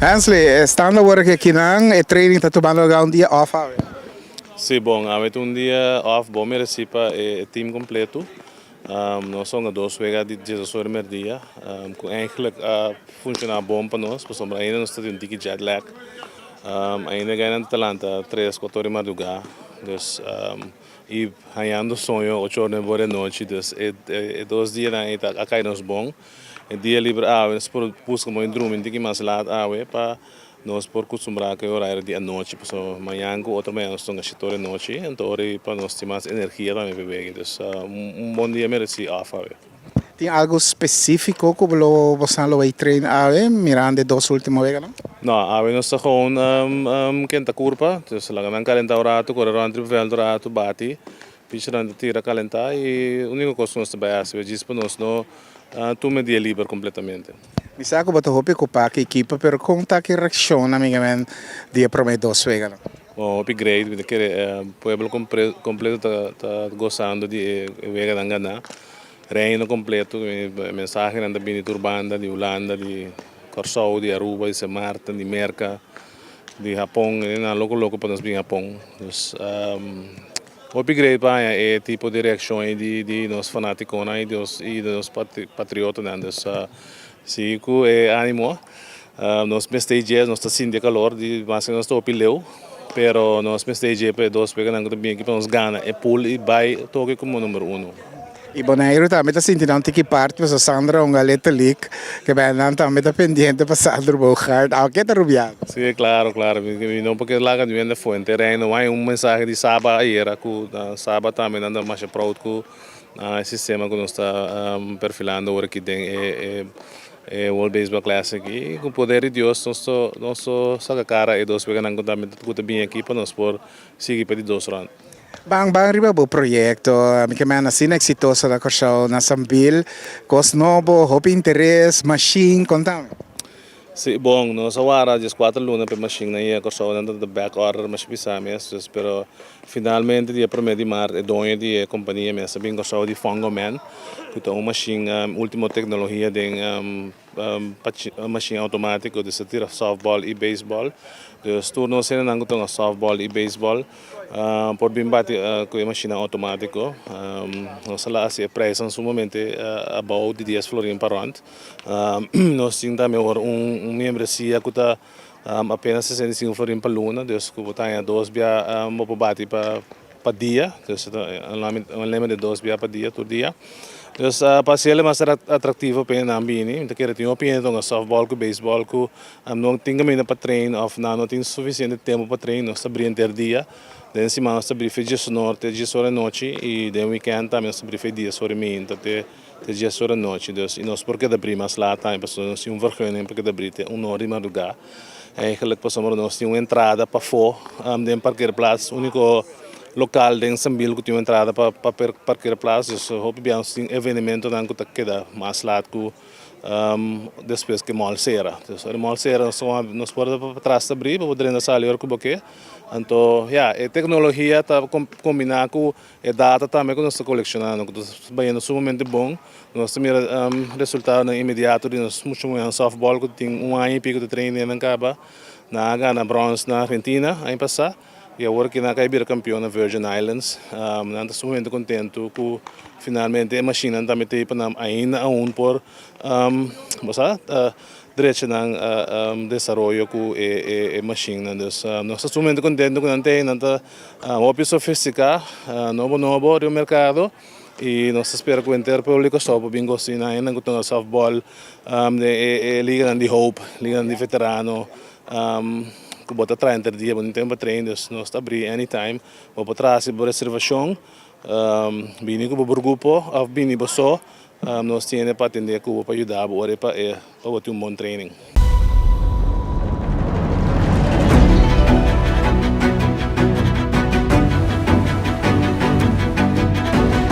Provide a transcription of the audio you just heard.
Ansley, stando ora che kinang e training tá tomando um dia off ave. Sim, bom, há um dia off, bom, merecipa é time completo. Nós somos dois vezes de Jesus o dia. Eigenlijk funciona bom para nós, porque ainda nós temos um tique jet lag. Ainda ganhando Atalanta 3, 4 horas de madrugada. Dus, e ganhando sonho 8 horas da noite. Dus, é 2 dias a cair nos bom. É dia livre, nós buscamos um drumo, que mais lá, para nós por acostumar que o horário de noite, porque amanhã outra manhã nós estamos a de noite, então para nós ter mais energia também para beber. Então, bom dia merece off. Tem algo específico que você não vai treinar ave, mirando dos últimos vezes, não? Não, nós estamos com quenta curva, então lá não calentar o rato, correr o antivel do rato, bate, pichando tira calentar e a única coisa que nós trabalhamos é disso para nós não tomar dia livre completamente. Mi sa que boto hopi kupa que equipa, pero conta que reacciona amigamente dia prometo dos vezes, não? Bom, upgrade, o pueblo completo está gostando de ver a ganhar. Reino completo, mensagem anda bem de Urbanda, de Holanda, de Corsou, de Aruba, de Semarta, de Merca, de Japão, na loco para nós vir Japão. O upgrade é tipo de reação de nós fanáticos e de nós patriotas, né? Se é ânimo, nós festejamos, nós estamos sentindo calor, mas nós estamos opileu, pero nós festejamos para dois pegar bem aqui para nós ganhar, é pool e vai toque como número 1. E Bonaire também está sentindo um tique parte, mas a Sandra um galeta leak, que vai andar também está pendente para Sandra Bouchard, ao que está rubiado. Sim, claro, não porque lá que vem foi terreno, há mensagem de sábado aí era que sábado também anda mais proud com o sistema que nós está perfilando agora que tem World Baseball Classic e com o poder de Deus nós saca cara e dois pegando também tudo bem aqui para nós por seguir para 2 rounds. Bang riba bo proyecto, que me assim exitoso da corso na Sambil, cos novo, hobby interesse, machine, contame. Sim, bom, nós agora já 4 lunas para machine na ia corso na back order mas pisamos, pero finalmente dia 1 de março é dono de companhia mesmo bem corso de Fungoman, que é uma machine última tecnologia de machine automático de se tira softball e baseball. Dus turno sila nang gutong softball e baseball. Por bimbati com a machine automático. Sala assim preço sumamente about de 10 florin per round. Nós temos também membresia que está apenas 65 florin per luna. Dus que botar 2 bia mopobati para dia. Dus um limite de 2 bia para dia, todo dia. Dus para ser mais atrativo para a ambini, então quero ter uma opinião com softball, com baseball, com não tem caminho para treinar, não tem suficiente tempo para treinar, nós abrimos dia, daí cima nós abrimos dia norte, dia sobre noite e daí weekend também nós abrimos dia sobre mim, então dia sobre noite, dus e nós porque da prima lá também passou nós temos vergonha porque da brite hora de madrugada, eigenlijk passamos nós temos uma entrada para fora, dentro parqueerplaats, único local de Sambil que tinha entrada para parquear plaza, so hopiamos um evento não que queda mais lá que depois que mal será, então o mal será nós podemos para trás abrir para poder na sala hora que boque, então a tecnologia está combinada com a data também que nós estamos colecionando, que está bem sumamente bom, nós temos resultado imediato de nós muito softball que tem ano e pico de treino na acaba na bronze na Argentina ano passado. E agora que na caibira campeão na Virgin Islands, nós estamos muito contentes que finalmente a máquina também tem ainda por direito no desenvolvimento com a máquina. Nós estamos muito contentes que não tem nada sofisticado, novo do mercado. E nós esperamos que o inteiro público saiba bem gostar ainda com o softball, liga de Hope, liga de veterano. Que bota atrás dia, não tem para treinar, nós está abrir anytime, vou para trás por reservação, vini com o grupo, vini só, nós temos para atender para ajudar, para ter bom training.